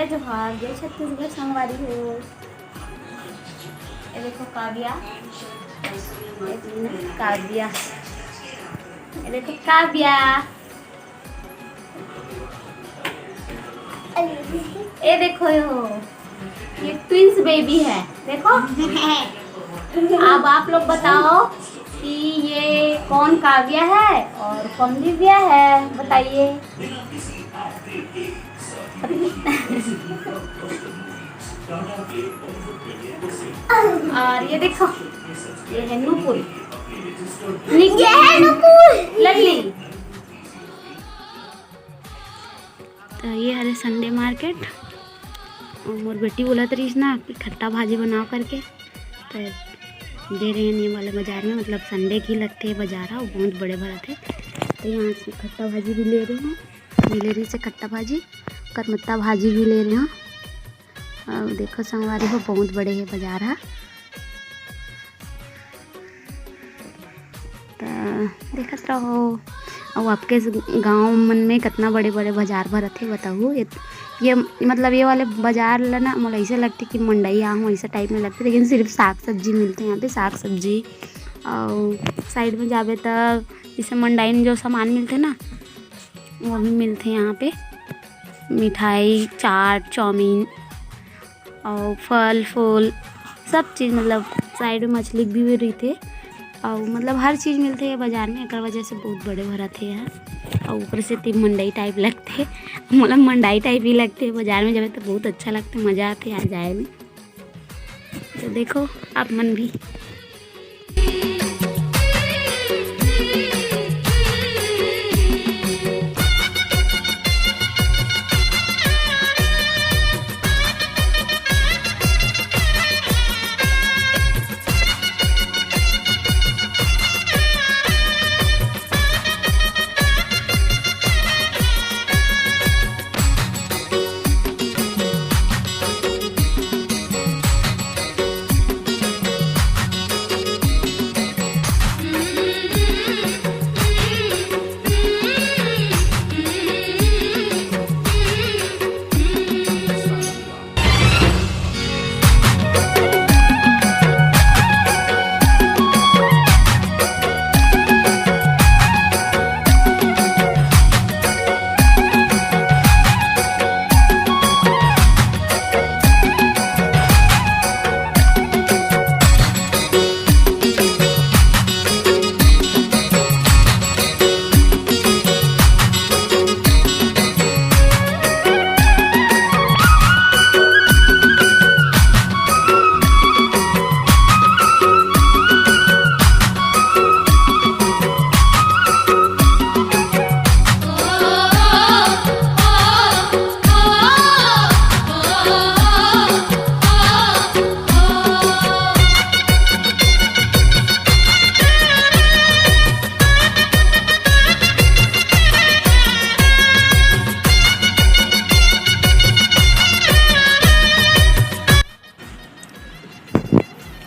जोहार जय छत्तीसगढ़ संगवारी हो। ये देखो काव्या, काव्या, ये देखो काव्या, ये देखो ये ट्विंस बेबी है। देखो अब आप लोग बताओ कि ये कौन काव्या है और कौन दिव्या है, बताइए। और ये देखो ये है नूपुर, ये है नूपुर लल्ली। तो ये हरे संडे मार्केट और मोर बेटी बोला तरीस ना कि खट्टा भाजी बनाओ करके, तो दे रहे हैं ये वाले बाज़ार में, मतलब संडे की लगते हैं बाज़ार और बहुत बड़े भरा थे। तो यहाँ से खट्टा भाजी भी ले रहे हैं, मिलेरी से खट्टा भाजी, करमत्ता भाजी भी ले रहे हैं। और देखो संगवारी हो बहुत बड़े है बाज़ार है। तो देखत रहो और आपके गांव मन में कितना बड़े बड़े बाज़ार भरत है बताओ। ये मतलब ये वाले बाज़ार ना मुझे ऐसे लगती कि मंडई आऊँ ऐसा टाइप में लगती, लेकिन सिर्फ साग सब्जी मिलते हैं यहाँ पे, साग सब्जी। और साइड में जावे तो जैसे मंडाई में जो सामान मिलते ना वो भी मिलते हैं यहाँ पे, मिठाई, चाट, चाउमीन और फल फूल सब चीज़, मतलब साइड में मछली भी रही थे और मतलब हर चीज़ मिलते है बाज़ार में। एक वजह से बहुत बड़े भरा थे यहाँ और ऊपर से तीन मंडाई टाइप लगते, मतलब मंडाई टाइप ही लगते बाज़ार में जब तो बहुत अच्छा लगता, मज़ा आते आ जाए में। तो देखो आप मन भी।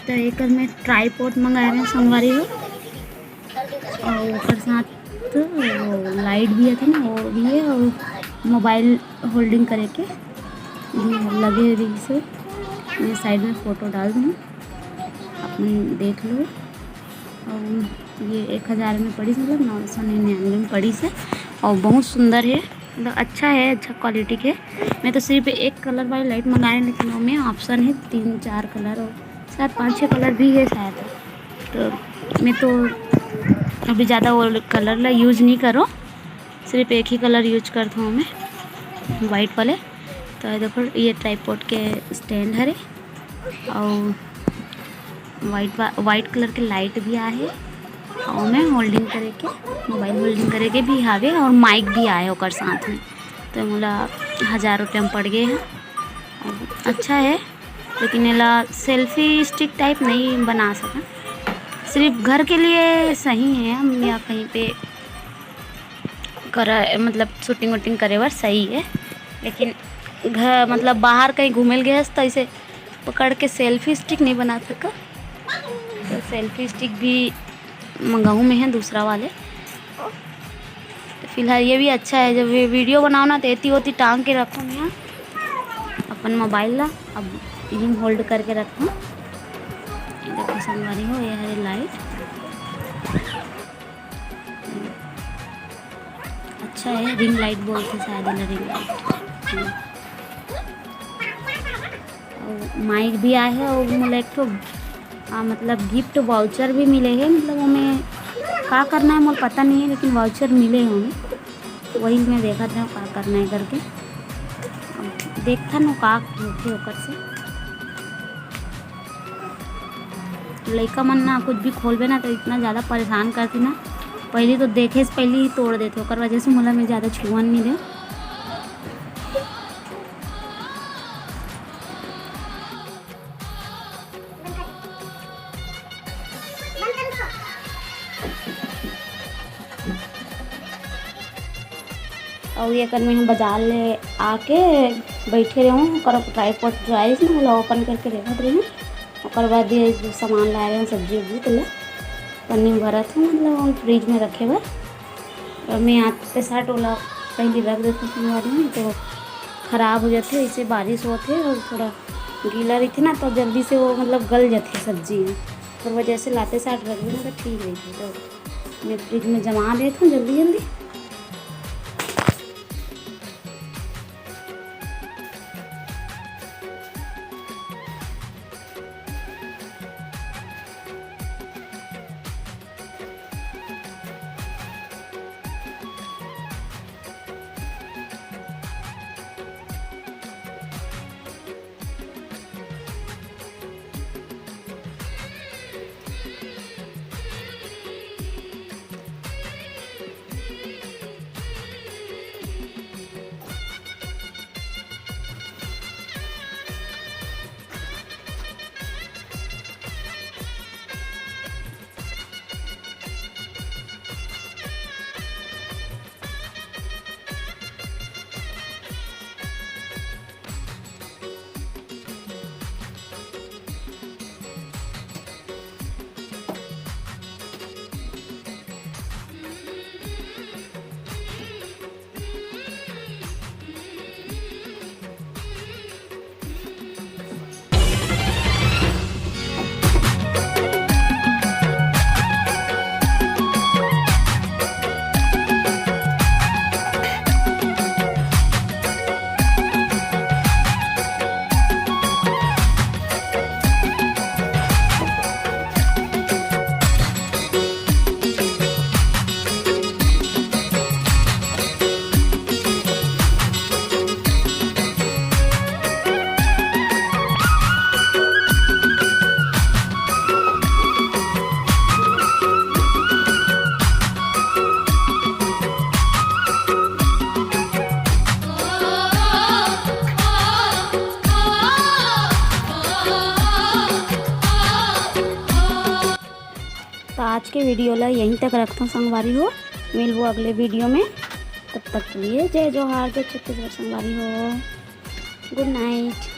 तो एक मैं ट्राईपॉड मंगाए हैं संगवारी हो और ऊपर साथ तो लाइट भी थी ना वो भी है और मोबाइल होल्डिंग करे के लगे रही से मैं साइड में फ़ोटो डाल दूँ, अपन देख लो। और ये 1000 में पड़ी, मतलब 999 में पड़ी से और बहुत सुंदर है, मतलब अच्छा है, अच्छा क्वालिटी के। मैं तो सिर्फ एक कलर वाली लाइट मंगाए, लेकिन उसमें ऑप्शन है 3-4 कलर और शायद 5-6 कलर भी है शायद। तो मैं तो अभी ज़्यादा वो कलर ला यूज़ नहीं करो, सिर्फ एक ही कलर यूज करता हूँ मैं, वाइट वाले। तो देखो ये ट्राईपॉड के स्टैंड है और वाइट कलर के लाइट भी आए और मैं होल्डिंग करे के मोबाइल होल्डिंग करे के भी हावे और माइक भी आए और साथ में। तो मोला 1000 रुपये में पड़ गए हैं। अच्छा है, लेकिन एला सेल्फी स्टिक टाइप नहीं बना सका, सिर्फ घर के लिए सही है, हम या कहीं पे कर मतलब शूटिंग वूटिंग करे बर सही है। लेकिन घर मतलब बाहर कहीं घूमेल गए तो ऐसे पकड़ के सेल्फी स्टिक नहीं बना सका। तो सेल्फी स्टिक भी मंगाऊँ में है दूसरा वाले। तो फिलहाल ये भी अच्छा है, जब ये वीडियो बनाओ ना तो एती होती टांग के रखो मैं अपन मोबाइल ला अब रिंग होल्ड करके रखूँ। ये देखो संगवारी हो, ये है लाइट। अच्छा है, रिंग लाइट बोलते शायद, रिंग लाइट। और माइक भी आए है और मोला एक ठो मतलब गिफ्ट वाउचर भी मिले हैं। मतलब हमें का करना है मुझे पता नहीं है, लेकिन वाउचर मिले हैं हमें, तो वही मैं देखा था का करना है करके। देखता ना का होके ओकर से लइका मन ना कुछ भी खोलबे ना तो इतना ज़्यादा परेशान करती ना, पहले तो देखे से पहले ही तोड़ देते, ओकर वजह से मोला मैं ज़्यादा छुअन नहीं दे। और ये कर मैं बाजार ले आके बैठे रहूँ, कर ट्राईपॉड जो आई ना वो ओपन करके रखत रही हूँ। और बाद ये जो सामान लाए हैं सब्जी उब्जी तो पन्नी में भरा था, मतलब फ्रिज में रखे हुए। और मैं आते साथ ओला पहले रख देती हूँ में, तो ख़राब हो जाते। इससे बारिश होते और थोड़ा गीला रही थी ना, तो जल्दी से वो मतलब गल जाती सब्जी में, तो वजह से लाते साथ रख देना तो ठीक रही थी। तो मैं फ्रिज में जमा देती हूँ जल्दी जल्दी। तो आज के वीडियो ला यहीं तक रखता हूँ संगवारी हो, मिल वो अगले वीडियो में। तब तक के लिए जय जोहार, जय छत्तीसगढ़ संगवारी हो, गुड नाइट।